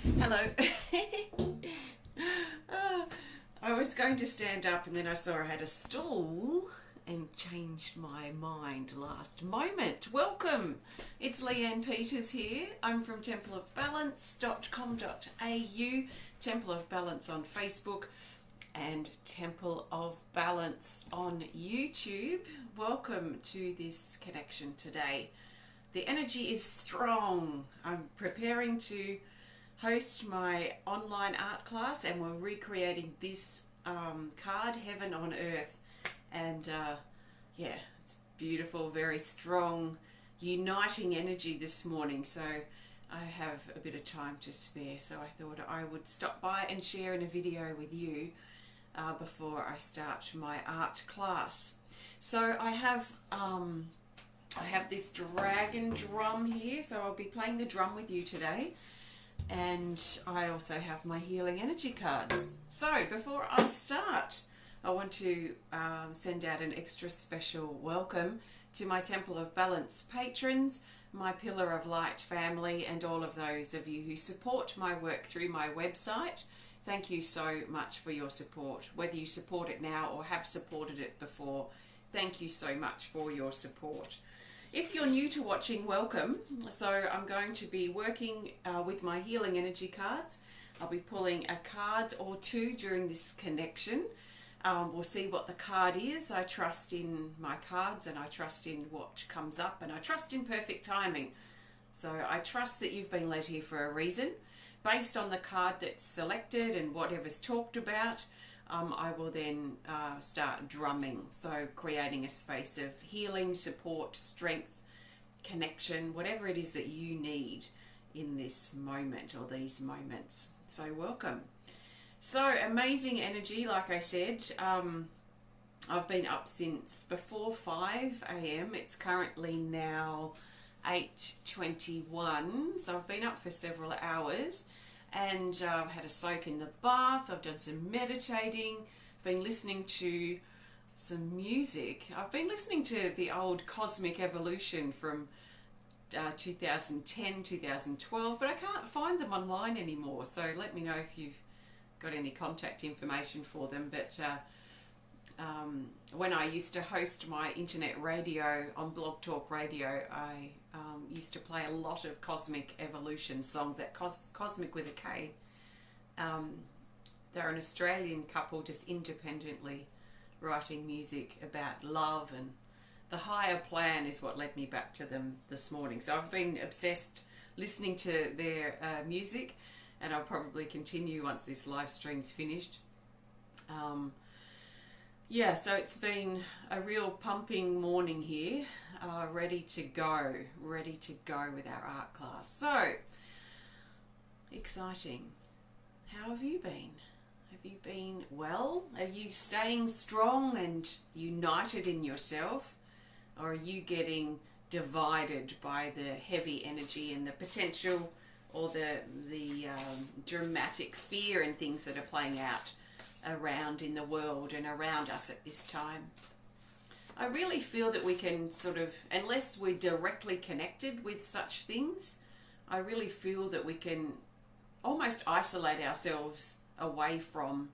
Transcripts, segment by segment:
Hello. I was going to stand up and then I saw I had a stool and changed my mind last moment. Welcome. It's Leanne Peters here. I'm from templeofbalance.com.au, Temple of Balance on Facebook and Temple of Balance on YouTube. Welcome to this connection today. The energy is strong. I'm preparing to host my online art class and we're recreating this card, Heaven on Earth. And yeah, it's beautiful, very strong, uniting energy this morning. So I have a bit of time to spare. So I thought I would stop by and share in a video with you before I start my art class. So I have this dragon drum here, so I'll be playing the drum with you today. And I also have my healing energy cards. So before I start, I want to send out an extra special welcome to my Temple of Balance patrons, my Pillar of Light family, and all of those of you who support my work through my website. Thank you so much for your support. Whether you support it now or have supported it before, thank you so much for your support. If you're new to watching, welcome. So I'm going to be working with my healing energy cards. I'll be pulling a card or two during this connection. We'll see what the card is. I trust in my cards and I trust in what comes up and I trust in perfect timing. So I trust that you've been led here for a reason. Based on the card that's selected and whatever's talked about, I will then start drumming, so creating a space of healing, support, strength, connection, whatever it is that you need in this moment or these moments. So welcome. So amazing energy, like I said. I've been up since before 5 a.m. It's currently now 8:21, so I've been up for several hours. And I've had a soak in the bath, I've done some meditating, been listening to some music. I've been listening to the old Cosmic Evolution from 2010, 2012, but I can't find them online anymore. So let me know if you've got any contact information for them. But when I used to host my internet radio on Blog Talk Radio, I used to play a lot of Cosmic Evolution songs. That Cosmic with a K. They're an Australian couple just independently writing music about love, and the higher plan is what led me back to them this morning. So I've been obsessed listening to their music, and I'll probably continue once this live stream's finished. Yeah, so it's been a real pumping morning here, ready to go with our art class. So, exciting. How have you been? Have you been well? Are you staying strong and united in yourself? Or are you getting divided by the heavy energy and the potential or the dramatic fear and things that are playing out around in the world and around us at this time? I really feel that we can sort of, unless we're directly connected with such things, I really feel that we can almost isolate ourselves away from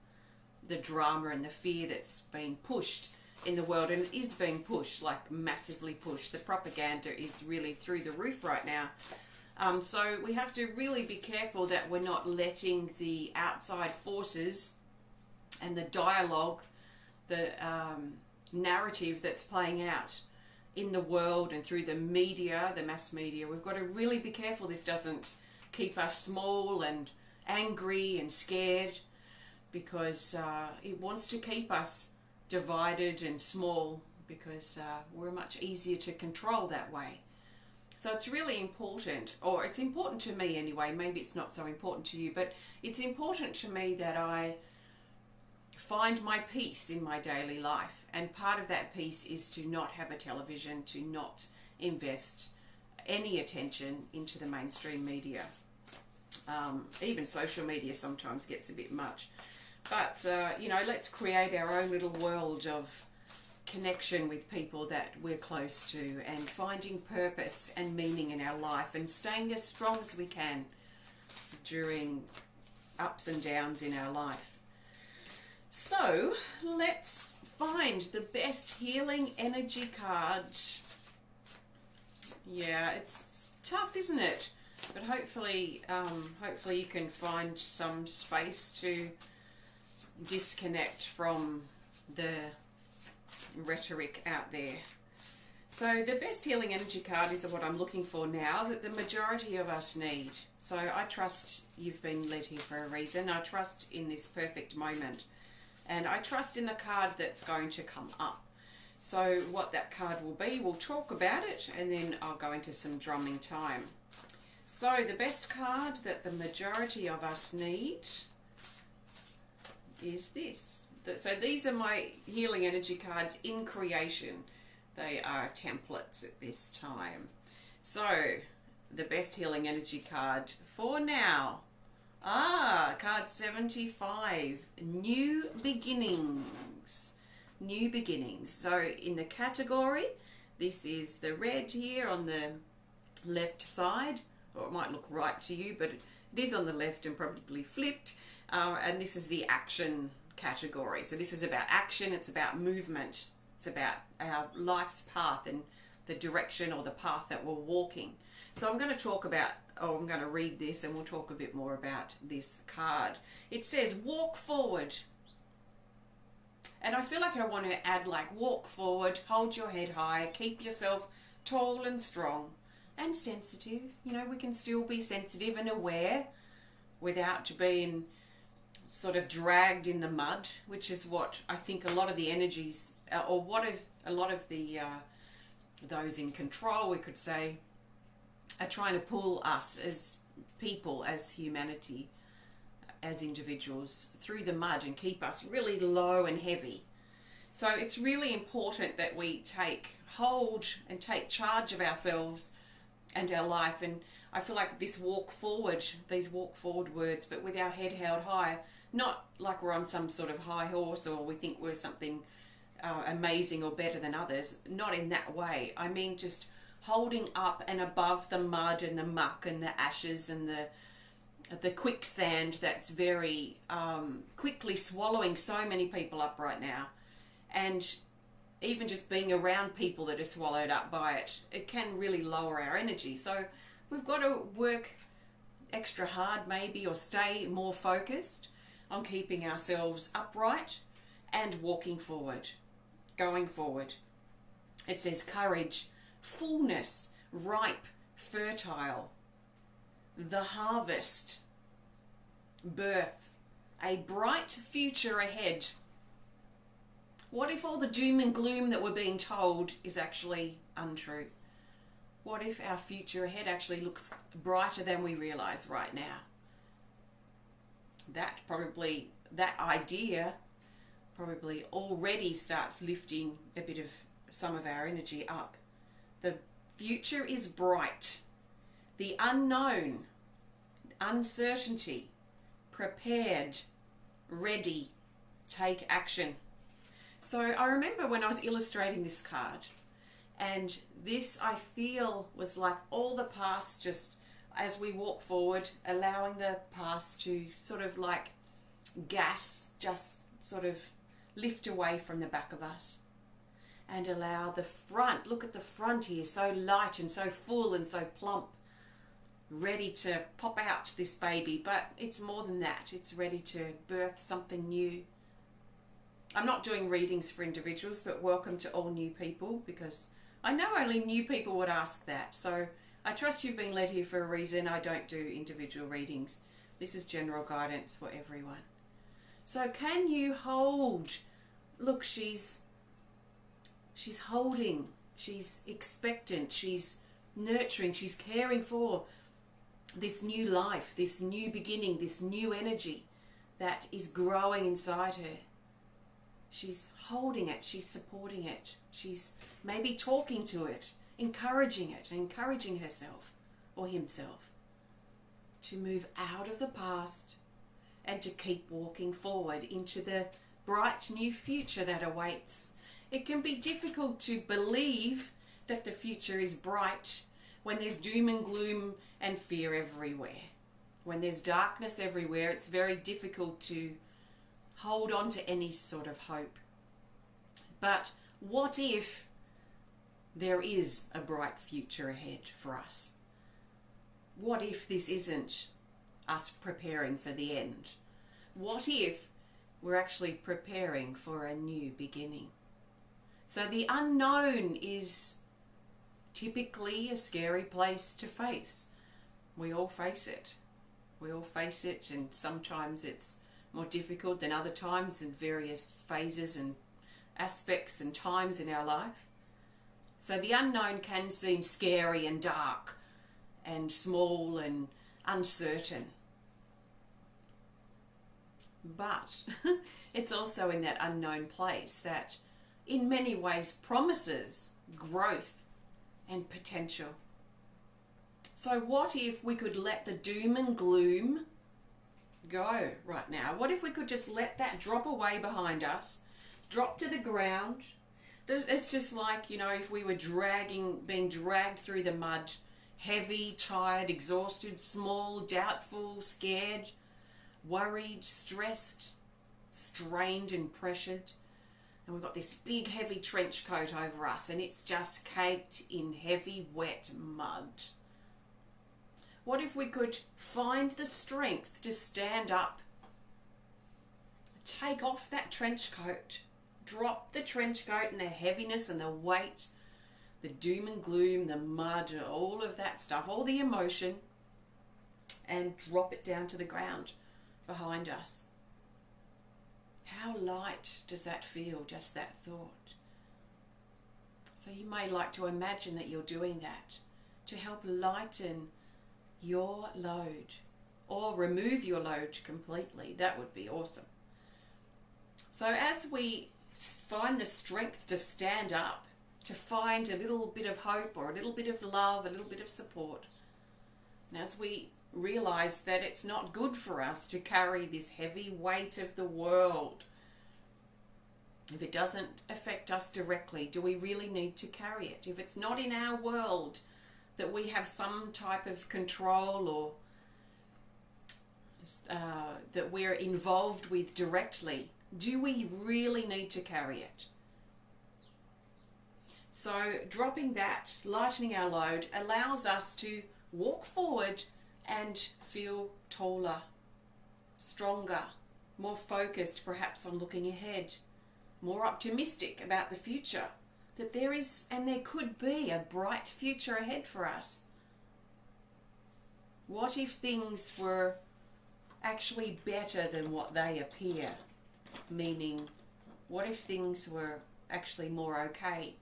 the drama and the fear that's being pushed in the world, and it is being pushed, like massively pushed. The propaganda is really through the roof right now. So we have to really be careful that we're not letting the outside forces and the dialogue, the narrative that's playing out in the world and through the media, the mass media. We've got to really be careful this doesn't keep us small and angry and scared, because it wants to keep us divided and small, because we're much easier to control that way. So it's really important, or it's important to me anyway, maybe it's not so important to you, but it's important to me that I find my peace in my daily life. And part of that peace is to not have a television, to not invest any attention into the mainstream media. Even social media sometimes gets a bit much. But, you know, let's create our own little world of connection with people that we're close to, and finding purpose and meaning in our life, and staying as strong as we can. during ups and downs in our life. So let's find the best healing energy card. Yeah, it's tough, isn't it? But hopefully you can find some space to disconnect from the rhetoric out there. So the best healing energy card is what I'm looking for now, that the majority of us need. So I trust you've been led here for a reason. I trust in this perfect moment. And I trust in the card that's going to come up. So what that card will be, we'll talk about it, and then I'll go into some drumming time. So the best card that the majority of us need is this. So these are my healing energy cards in creation. They are templates at this time. So the best healing energy card for now. Card 75, New Beginnings. New Beginnings. So in the category, this is the red here on the left side, or it might look right to you, but it is on the left and probably flipped. And this is the action category. So this is about action, it's about movement, it's about our life's path and the direction or the path that we're walking. So I'm going to talk about, I'm going to read this and we'll talk a bit more about this card. It says, walk forward. And I feel like I want to add like walk forward, hold your head high, keep yourself tall and strong and sensitive. You know, we can still be sensitive and aware without being sort of dragged in the mud, which is what I think a lot of the energies, or what if a lot of the those in control, we could say, are trying to pull us as people, as humanity, as individuals through the mud and keep us really low and heavy. So it's really important that we take hold and take charge of ourselves and our life. And I feel like this walk forward, these walk forward words, but with our head held high, not like we're on some sort of high horse or we think we're something amazing or better than others. Not in that way. I mean just holding up and above the mud and the muck and the ashes and the quicksand that's very quickly swallowing so many people up right now. And even just being around people that are swallowed up by it, it can really lower our energy. So we've got to work extra hard maybe, or stay more focused on keeping ourselves upright and walking forward, going forward. It says courage, fullness, ripe, fertile, the harvest, birth, a bright future ahead. What if all the doom and gloom that we're being told is actually untrue? What if our future ahead actually looks brighter than we realize right now? That idea probably already starts lifting a bit of some of our energy up. The future is bright. The unknown, uncertainty, prepared, ready, take action. So I remember when I was illustrating this card, and this I feel was like all the past, just as we walk forward, allowing the past to sort of like gas, just sort of lift away from the back of us. And allow the front, look at the front here, so light and so full and so plump, ready to pop out this baby. But it's more than that, it's ready to birth something new. I'm not doing readings for individuals, but welcome to all new people, because I know only new people would ask that. So I trust you've been led here for a reason. I don't do individual readings. This is general guidance for everyone. So can you hold? Look, she's holding, she's expectant, she's nurturing, she's caring for this new life, this new beginning, this new energy that is growing inside her. She's holding it, she's supporting it, she's maybe talking to it, encouraging it, encouraging herself or himself to move out of the past and to keep walking forward into the bright new future that awaits. It can be difficult to believe that the future is bright when there's doom and gloom and fear everywhere. When there's darkness everywhere, it's very difficult to hold on to any sort of hope. But what if there is a bright future ahead for us? What if this isn't us preparing for the end? What if we're actually preparing for a new beginning? So the unknown is typically a scary place to face. We all face it. We all face it, and sometimes it's more difficult than other times in various phases and aspects and times in our life. So the unknown can seem scary and dark and small and uncertain. But it's also in that unknown place that in many ways promises growth and potential. So what if we could let the doom and gloom go right now? What if we could just let that drop away behind us, drop to the ground? It's just like, if we were being dragged through the mud, heavy, tired, exhausted, small, doubtful, scared, worried, stressed, strained and pressured. And we've got this big heavy trench coat over us and it's just caked in heavy wet mud. What if we could find the strength to stand up, take off that trench coat, drop the trench coat and the heaviness and the weight, the doom and gloom, the mud, all of that stuff, all the emotion, and drop it down to the ground behind us? How light does that feel, just that thought? So you may like to imagine that you're doing that to help lighten your load or remove your load completely. That would be awesome. So as we find the strength to stand up, to find a little bit of hope or a little bit of love, a little bit of support, and as we realize that it's not good for us to carry this heavy weight of the world, if it doesn't affect us directly, do we really need to carry it? If it's not in our world that we have some type of control or that we're involved with directly, do we really need to carry it? So dropping that, lightening our load, allows us to walk forward and feel taller, stronger, more focused perhaps on looking ahead, more optimistic about the future, that there is and there could be a bright future ahead for us. What if things were actually better than what they appear? Meaning, what if things were actually more okay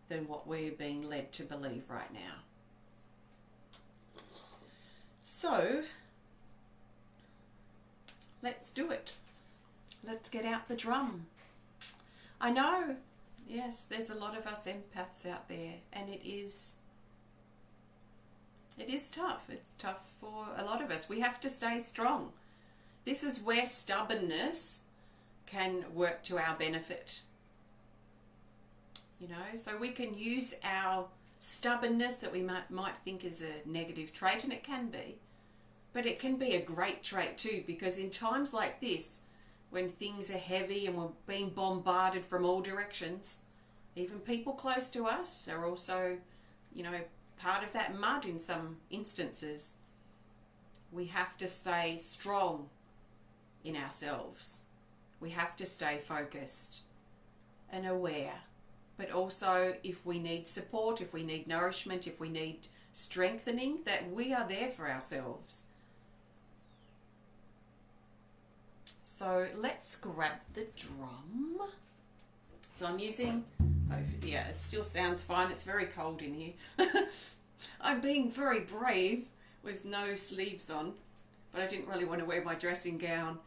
than what we're being led to believe right now? So, let's do it. Let's get out the drum. I know, yes, there's a lot of us empaths out there, and it is tough. It's tough for a lot of us. We have to stay strong. This is where stubbornness can work to our benefit. So we can use our stubbornness that we might think is a negative trait, and it can be, but it can be a great trait too, because in times like this, when things are heavy and we're being bombarded from all directions, even people close to us are also, part of that mud in some instances. We have to stay strong in ourselves. We have to stay focused and aware. But also, if we need support, if we need nourishment, if we need strengthening, that we are there for ourselves. So let's grab the drum. So I'm using, it still sounds fine. It's very cold in here. I'm being very brave with no sleeves on, but I didn't really want to wear my dressing gown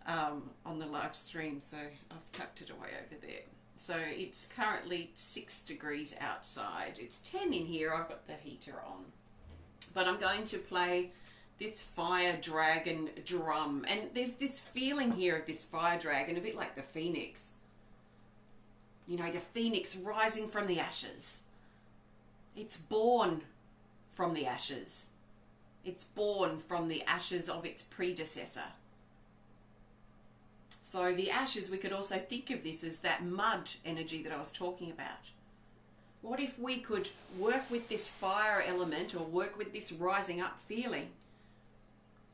on the live stream, so I've tucked it away over there. So it's currently 6 degrees outside. It's 10 in here. I've got the heater on. But I'm going to play this fire dragon drum. And there's this feeling here of this fire dragon, a bit like the phoenix. The phoenix rising from the ashes. It's born from the ashes. It's born from the ashes of its predecessor. So the ashes, we could also think of this as that mud energy that I was talking about. What if we could work with this fire element, or work with this rising up feeling,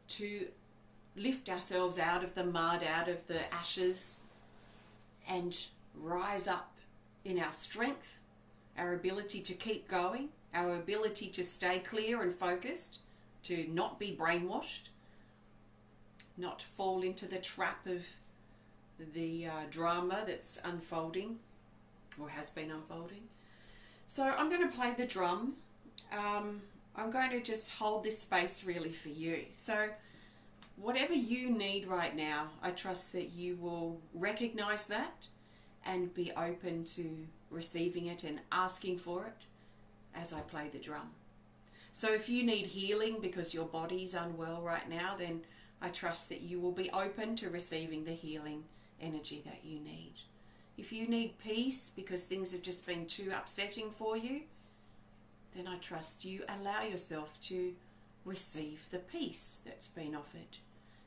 to lift ourselves out of the mud, out of the ashes, and rise up in our strength, our ability to keep going, our ability to stay clear and focused, to not be brainwashed, not fall into the trap of the drama that's unfolding or has been unfolding. So I'm going to play the drum. I'm going to just hold this space really for you. So whatever you need right now, I trust that you will recognize that and be open to receiving it and asking for it as I play the drum. So if you need healing because your body's unwell right now, then I trust that you will be open to receiving the healing energy that you need. If you need peace because things have just been too upsetting for you, then I trust you allow yourself to receive the peace that's been offered.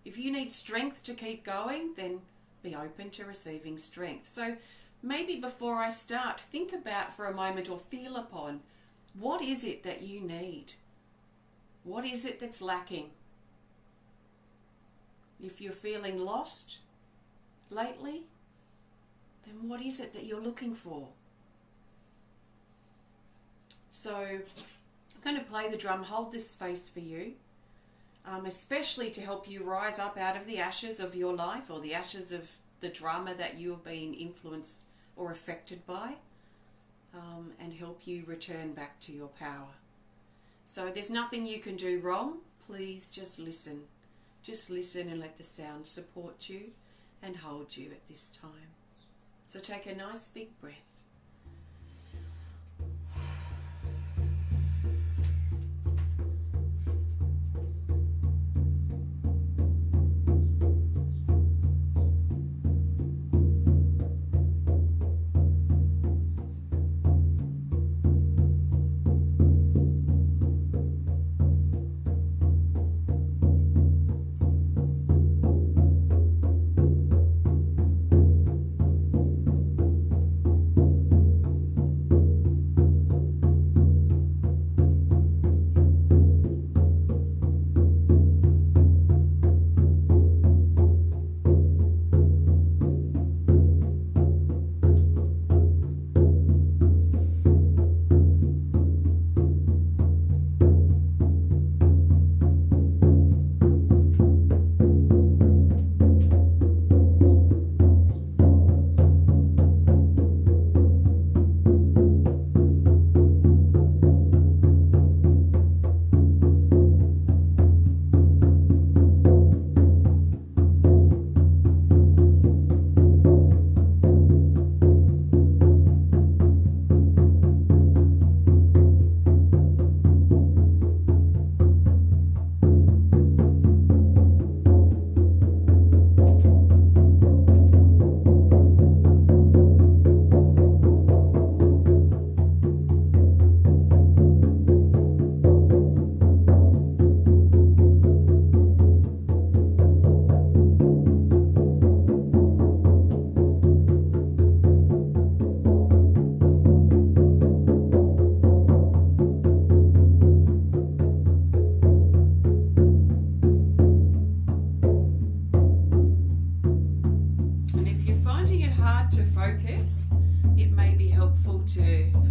If you need strength to keep going, then be open to receiving strength. So maybe before I start, think about for a moment, or feel upon, what is it that you need? What is it that's lacking? If you're feeling lost lately, then what is it that you're looking for? So I'm going to play the drum, hold this space for you, especially to help you rise up out of the ashes of your life, or the ashes of the drama that you have been influenced or affected by, and help you return back to your power. So there's nothing you can do wrong. Please just listen. Just listen and let the sound support you and hold you at this time. So take a nice big breath.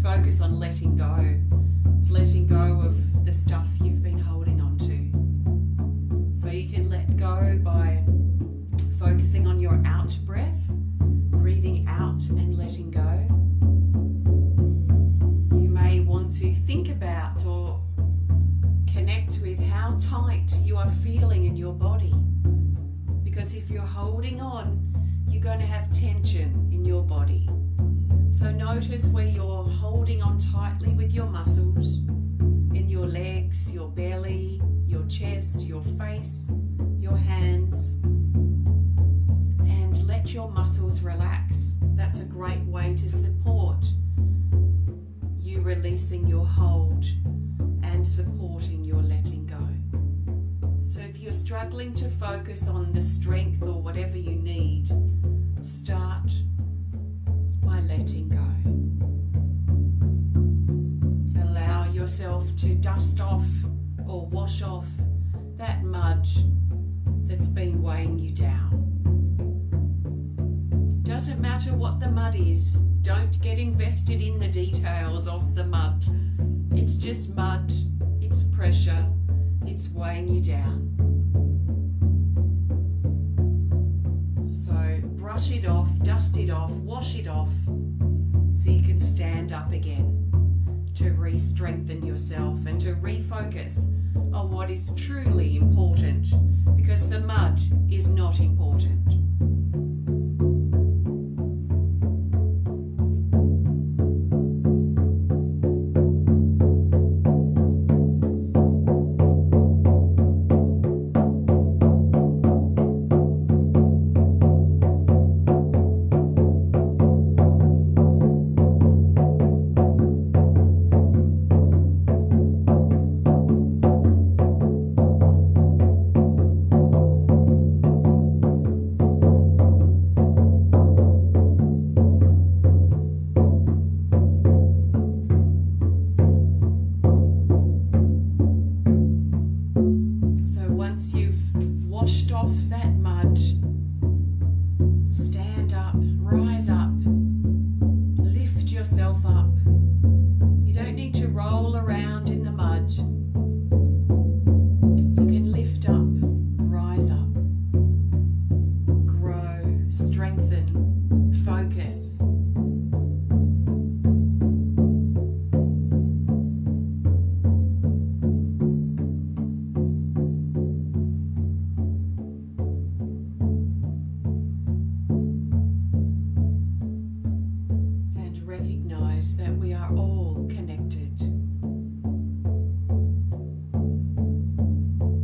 Focus on letting go of the stuff you've been holding on to. So you can let go by focusing on your out breath, breathing out and letting go. You may want to think about or connect with how tight you are feeling in your body, because if you're holding on, you're going to have tension in your body. So notice where you're holding on tightly with your muscles, in your legs, your belly, your chest, your face, your hands, and let your muscles relax. That's a great way to support you releasing your hold and supporting your letting go. So if you're struggling to focus on the strength or whatever you need, start by letting go. Allow yourself to dust off or wash off that mud that's been weighing you down. Doesn't matter what the mud is. Don't get invested in the details of the mud. It's just mud, it's pressure, it's weighing you down. So brush it off, dust it off, wash it off so you can stand up again to re-strengthen yourself and to refocus on what is truly important, because the mud is not important. Once you've washed off that mud, stand up, rise up, lift yourself up. You don't need to roll around in the mud. You can lift up, rise up, grow, strengthen, focus. That we are all connected.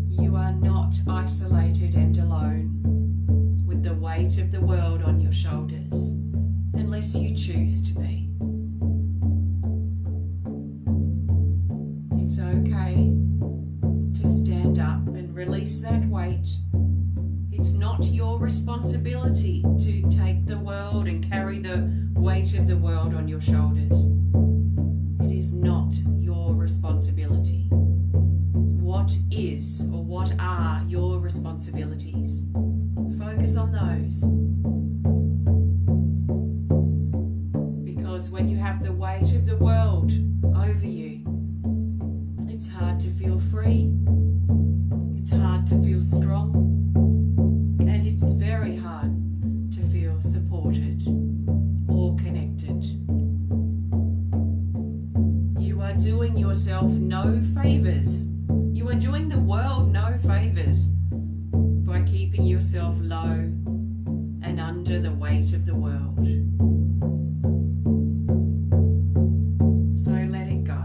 You are not isolated and alone with the weight of the world on your shoulders, unless you choose to be. It's okay to stand up and release that weight. It's not your responsibility to take the world and carry the weight of the world on your shoulders. It is not your responsibility. What is or what are your responsibilities? Focus on those. Because when you have the weight of the world over you, it's hard to feel free, it's hard to feel strong, and it's very hard to feel supported or connected. You are doing yourself no favours. You are doing the world no favours by keeping yourself low and under the weight of the world. So let it go.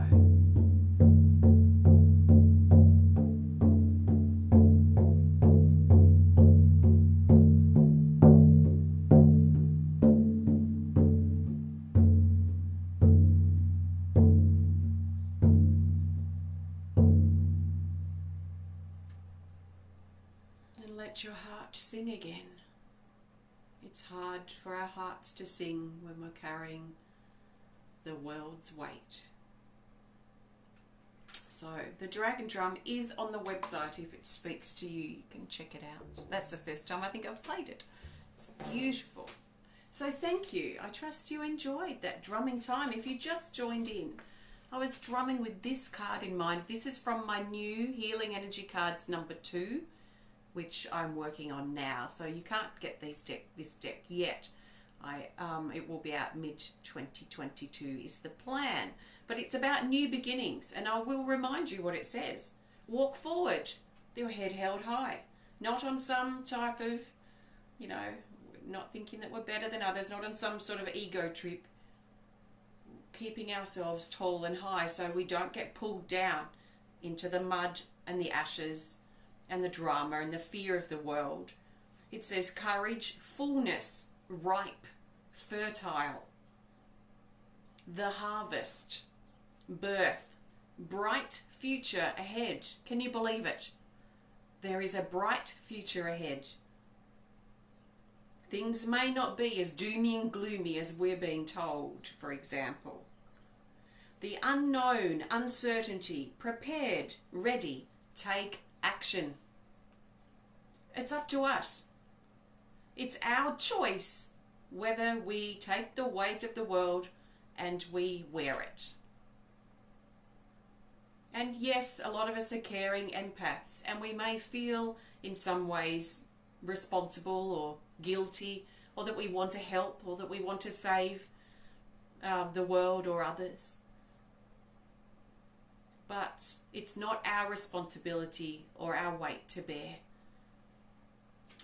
Let your heart sing again. It's hard for our hearts to sing when we're carrying the world's weight. So the dragon drum is on the website. If it speaks to you, you can check it out. That's the first time I think I've played it. It's beautiful. So thank you. I trust you enjoyed that drumming time. If you just joined in, I was drumming with this card in mind. This is from my new Healing Energy Cards number 2. Which I'm working on now, so you can't get this deck yet. It will be out mid-2022 is the plan, but it's about new beginnings, and I will remind you what it says. Walk forward, your head held high, not on some type of, not thinking that we're better than others, not on some sort of ego trip, keeping ourselves tall and high so we don't get pulled down into the mud and the ashes and the drama and the fear of the world. It says courage, fullness, ripe, fertile, the harvest, birth, bright future ahead. Can you believe it? There is a bright future ahead. Things may not be as doomy and gloomy as we're being told, for example. The unknown, uncertainty, prepared, ready, take action. It's up to us. It's our choice whether we take the weight of the world and we wear it. And yes, a lot of us are caring empaths, and we may feel in some ways responsible or guilty, or that we want to help, or that we want to save the world or others. But it's not our responsibility or our weight to bear.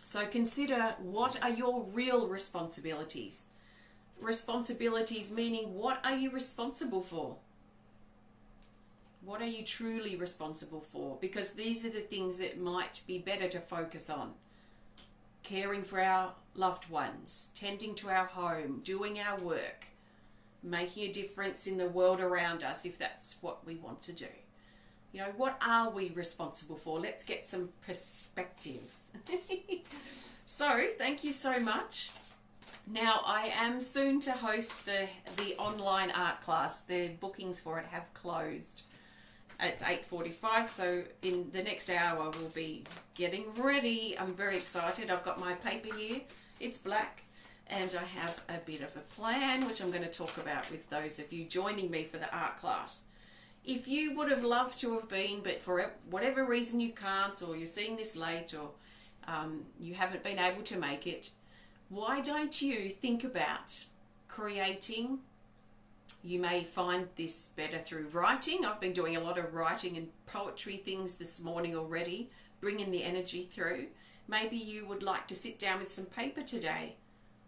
So consider, what are your real responsibilities? Responsibilities meaning, what are you responsible for? What are you truly responsible for? Because these are the things that might be better to focus on. Caring for our loved ones, tending to our home, doing our work, making a difference in the world around us if that's what we want to do. You know, what are we responsible for? Let's get some perspective. So, thank you so much. Now, I am soon to host the online art class. The bookings for it have closed. It's 8:45, so in the next hour we'll be getting ready. I'm very excited. I've got my paper here. It's black, and I have a bit of a plan, which I'm going to talk about with those of you joining me for the art class. If you would have loved to have been, but for whatever reason you can't, or you're seeing this late, or you haven't been able to make it, why don't you think about creating? You may find this better through writing. I've been doing a lot of writing and poetry things this morning already, bringing the energy through. Maybe you would like to sit down with some paper today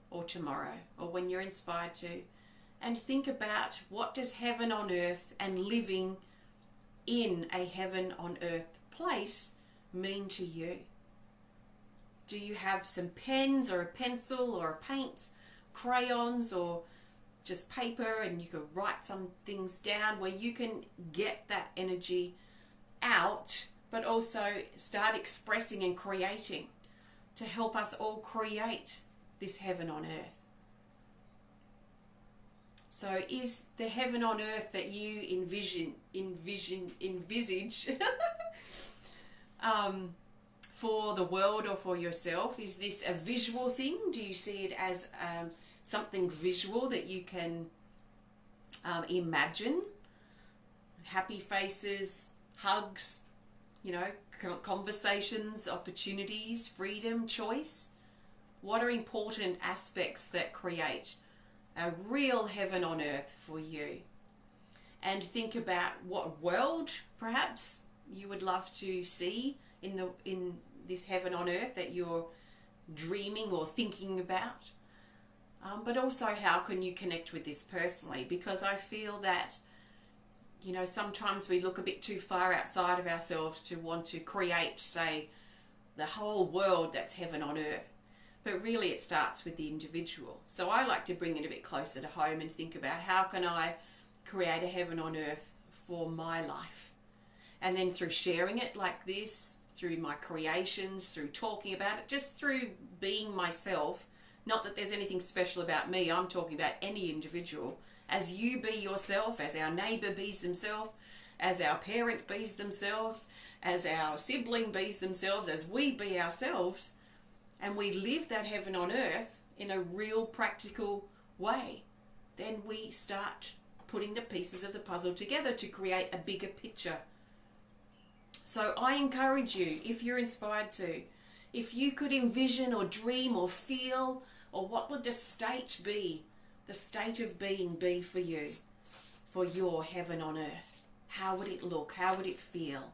or tomorrow, or when you're inspired to, and think about, what does heaven on earth and living in a heaven on earth place mean to you? Do you have some pens or a pencil or a paint, crayons, or just paper, and you can write some things down where you can get that energy out, but also start expressing and creating to help us all create this heaven on earth. So is the heaven on earth that you envisage for the world or for yourself, is this a visual thing? Do you see it as something visual that you can imagine? Happy faces, hugs, you know, conversations, opportunities, freedom, choice. What are important aspects that create a real heaven on earth for you? And think about what world perhaps you would love to see in this heaven on earth that you're dreaming or thinking about. But also, how can you connect with this personally? Because I feel that, you know, sometimes we look a bit too far outside of ourselves to want to create, say, the whole world that's heaven on earth. But really it starts with the individual. So I like to bring it a bit closer to home and think about, how can I create a heaven on earth for my life? And then through sharing it like this, through my creations, through talking about it, just through being myself. Not that there's anything special about me, I'm talking about any individual. As you be yourself, as our neighbour bees themselves, as our parent bees themselves, as our sibling bees themselves, as we be ourselves, and we live that heaven on earth in a real practical way, then we start putting the pieces of the puzzle together to create a bigger picture. So I encourage you, if you're inspired to, if you could envision or dream or feel, or what would the state be, the state of being be for you, for your heaven on earth? How would it look? How would it feel?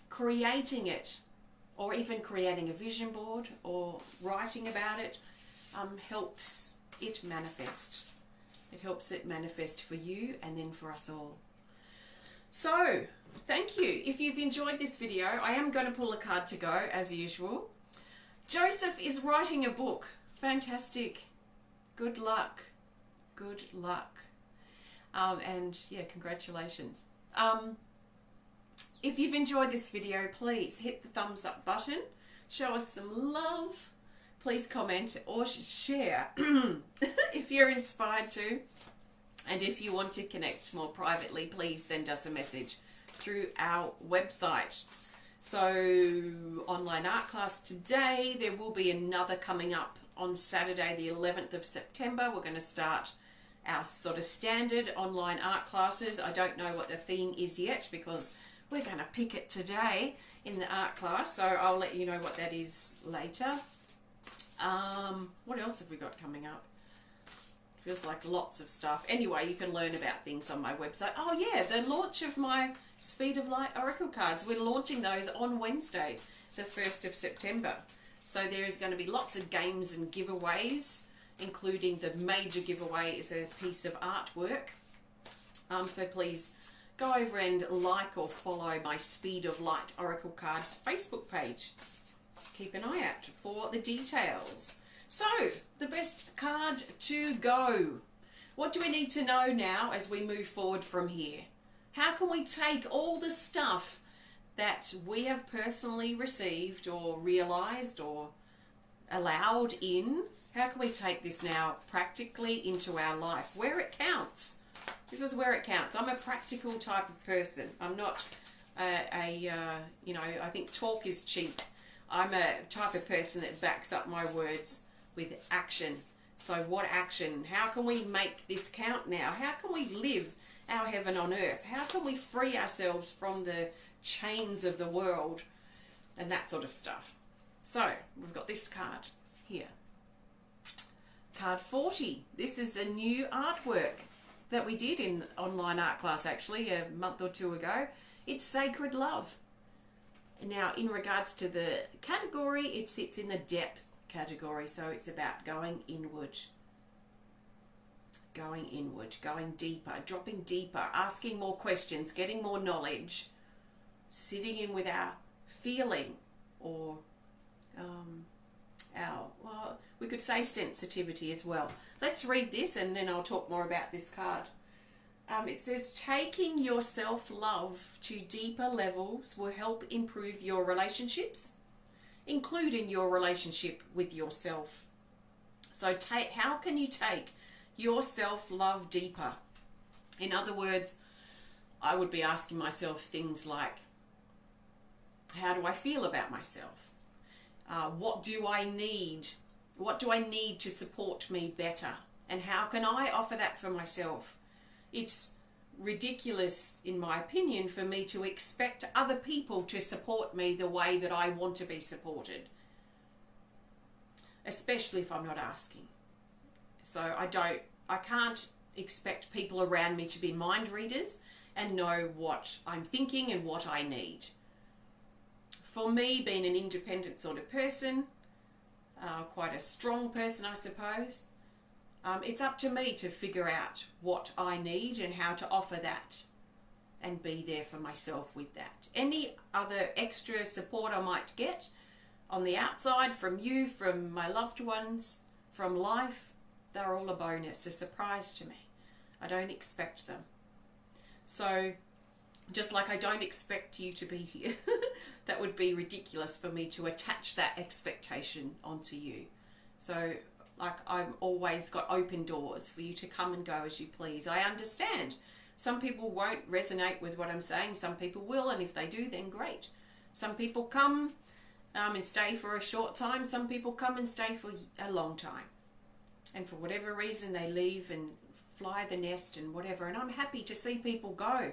Creating it, or even creating a vision board or writing about it, helps it manifest. It helps it manifest for you and then for us all. So, thank you. If you've enjoyed this video, I am going to pull a card to go, as usual. Joseph is writing a book. Fantastic. Good luck. Good luck. And yeah, congratulations. If you've enjoyed this video, please hit the thumbs up button, show us some love, please comment or share if you're inspired to, and if you want to connect more privately, please send us a message through our website. So, online art class today, there will be another coming up on Saturday the 11th of September. We're going to start our sort of standard online art classes. I don't know what the theme is yet because we're going to pick it today in the art class, so I'll let you know what that is later. What else have we got coming up? Feels like lots of stuff. Anyway, you can learn about things on my website. Oh yeah, the launch of my Speed of Light Oracle cards. We're launching those on Wednesday, the 1st of September. So there is going to be lots of games and giveaways, including the major giveaway is a piece of artwork. So please go over and like or follow my Speed of Light Oracle cards Facebook page. Keep an eye out for the details. So, the best card to go. What do we need to know now as we move forward from here? How can we take all the stuff that we have personally received or realized or allowed in? How can we take this now practically into our life where it counts? This is where it counts. I'm a practical type of person. I'm not you know, I think talk is cheap. I'm a type of person that backs up my words with action. So what action? How can we make this count now? How can we live our heaven on earth? How can we free ourselves from the chains of the world and that sort of stuff? So we've got this card here. Card 40. This is a new artwork that we did in online art class actually a month or two ago. It's Sacred Love. Now in regards to the category, it sits in the depth category, so it's about going inward, going deeper, dropping deeper, asking more questions, getting more knowledge, sitting in with our feeling or our, well, we could say sensitivity as well. Let's read this and then I'll talk more about this card. It says, taking your self-love to deeper levels will help improve your relationships, including your relationship with yourself. So how can you take your self-love deeper? In other words, I would be asking myself things like, how do I feel about myself? What do I need? What do I need to support me better? And how can I offer that for myself? It's ridiculous, in my opinion, for me to expect other people to support me the way that I want to be supported, especially if I'm not asking. So I can't expect people around me to be mind readers and know what I'm thinking and what I need. For me, being an independent sort of person, quite a strong person, I suppose, it's up to me to figure out what I need and how to offer that and be there for myself with that. Any other extra support I might get on the outside from you, from my loved ones, from life, they're all a bonus, a surprise to me. I don't expect them. So just like I don't expect you to be here, that would be ridiculous for me to attach that expectation onto you. So like I've always got open doors for you to come and go as you please. I understand. Some people won't resonate with what I'm saying. Some people will, and if they do, then great. Some people come and stay for a short time. Some people come and stay for a long time. And for whatever reason, they leave and fly the nest and whatever. And I'm happy to see people go.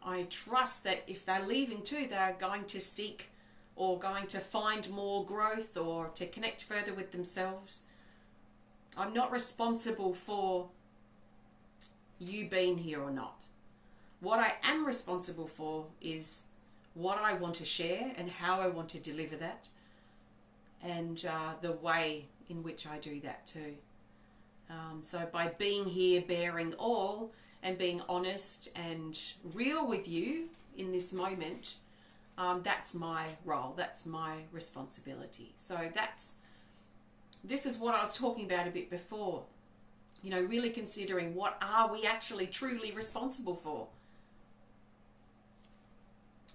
I trust that if they're leaving too, they're going to seek or going to find more growth or to connect further with themselves. I'm not responsible for you being here or not. What I am responsible for is what I want to share and how I want to deliver that, and the way in which I do that too. So by being here, bearing all, and being honest and real with you in this moment, that's my role, that's my responsibility. So this is what I was talking about a bit before. You know, really considering what are we actually truly responsible for.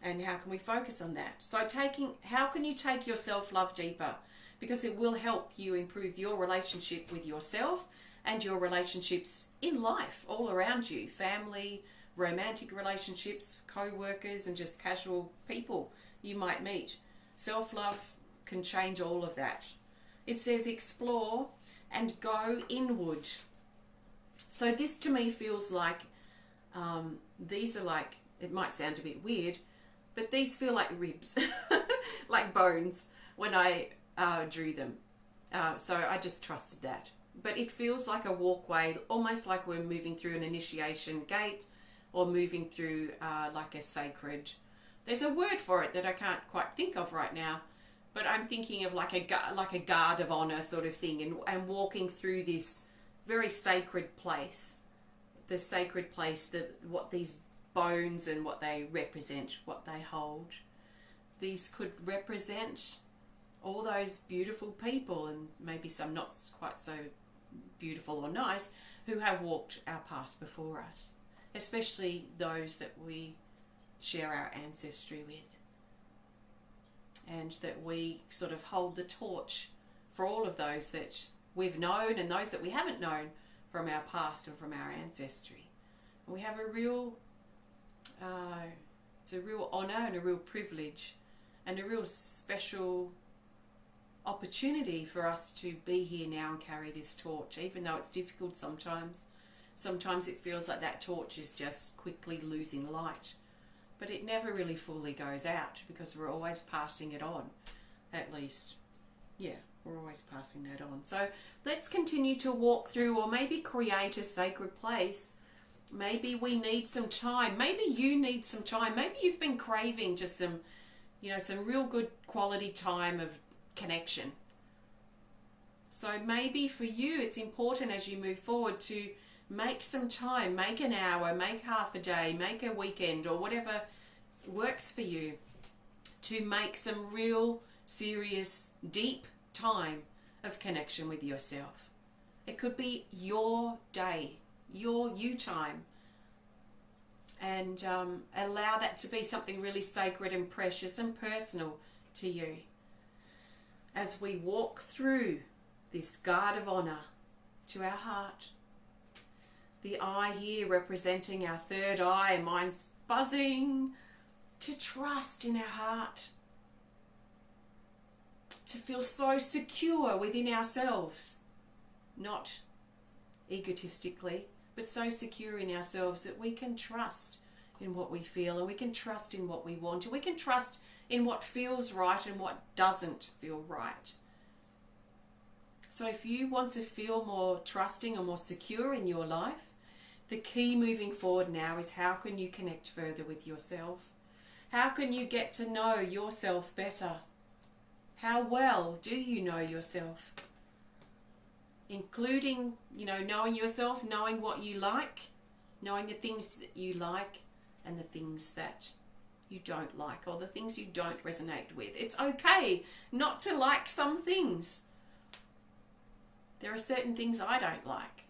And how can we focus on that? So how can you take your self-love deeper? Because it will help you improve your relationship with yourself and your relationships in life all around you. Family, romantic relationships, co-workers, and just casual people you might meet. Self-love can change all of that. It says explore and go inward. So this to me feels like, these are like, it might sound a bit weird, but these feel like ribs, like bones when I drew them. So I just trusted that. But it feels like a walkway, almost like we're moving through an initiation gate or moving through like a sacred, there's a word for it that I can't quite think of right now, but I'm thinking of like a guard of honor sort of thing, and walking through this very sacred place, the sacred place, what these bones and what they represent, what they hold. These could represent all those beautiful people, and maybe some not quite so beautiful or nice, who have walked our path before us, especially those that we share our ancestry with, and that we sort of hold the torch for all of those that we've known and those that we haven't known from our past and from our ancestry. And we have a real it's a real honor and a real privilege and a real special opportunity for us to be here now and carry this torch, even though it's difficult sometimes. Sometimes it feels like that torch is just quickly losing light, but it never really fully goes out because we're always passing it on. At least, yeah, we're always passing that on. So let's continue to walk through, or maybe create a sacred place. Maybe we need some time. Maybe you need some time. Maybe you've been craving just some, some real good quality time of connection. So maybe for you it's important as you move forward to make some time, make an hour, make half a day, make a weekend, or whatever works for you, to make some real serious deep time of connection with yourself. It could be your day, your you time, and allow that to be something really sacred and precious and personal to you as we walk through this guard of honor to our heart. The eye here representing our third eye, mine's buzzing, to trust in our heart, to feel so secure within ourselves, not egotistically, but so secure in ourselves that we can trust in what we feel, and we can trust in what we want, and we can trust in what feels right and what doesn't feel right. So if you want to feel more trusting or more secure in your life, the key moving forward now is, how can you connect further with yourself? How can you get to know yourself better? How well do you know yourself? Including, knowing yourself, knowing what you like, knowing the things that you like and the things that you don't like, or the things you don't resonate with. It's okay not to like some things. There are certain things I don't like.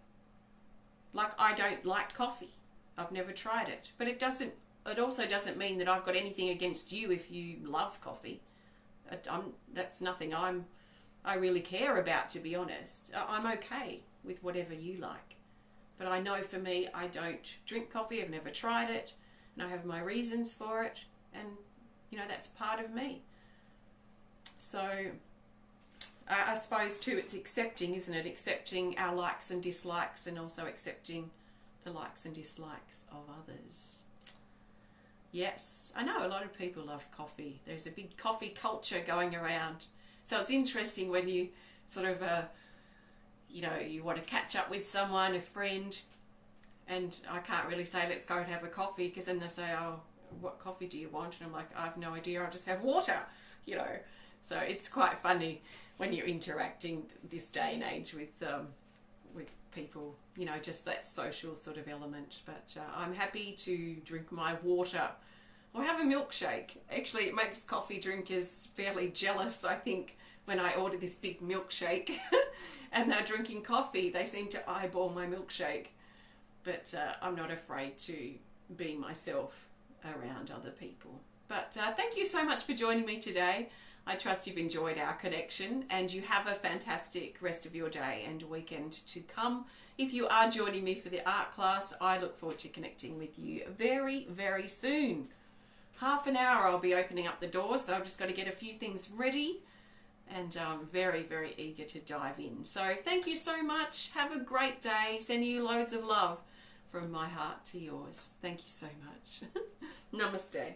Like, I don't like coffee. I've never tried it. But it also doesn't mean that I've got anything against you if you love coffee. That's nothing I really care about, to be honest. I'm okay with whatever you like. But I know for me, I don't drink coffee. I've never tried it. And I have my reasons for it. And, that's part of me. So I suppose too, it's accepting, isn't it? Accepting our likes and dislikes, and also accepting the likes and dislikes of others. Yes, I know a lot of people love coffee. There's a big coffee culture going around. So it's interesting when you sort of, you want to catch up with someone, a friend, and I can't really say, let's go and have a coffee, because then they say, oh, what coffee do you want? And I'm like, I have no idea, I'll just have water, So it's quite funny when you're interacting this day and age with people, just that social sort of element. But I'm happy to drink my water or have a milkshake. Actually, it makes coffee drinkers fairly jealous, I think, when I order this big milkshake and they're drinking coffee. They seem to eyeball my milkshake. But I'm not afraid to be myself around other people. But thank you so much for joining me today. I trust you've enjoyed our connection, and you have a fantastic rest of your day and weekend to come. If you are joining me for the art class, I look forward to connecting with you very, very soon. Half an hour I'll be opening up the door, so I've just got to get a few things ready, and I'm very, very eager to dive in. So thank you so much. Have a great day. Sending you loads of love from my heart to yours. Thank you so much. Namaste.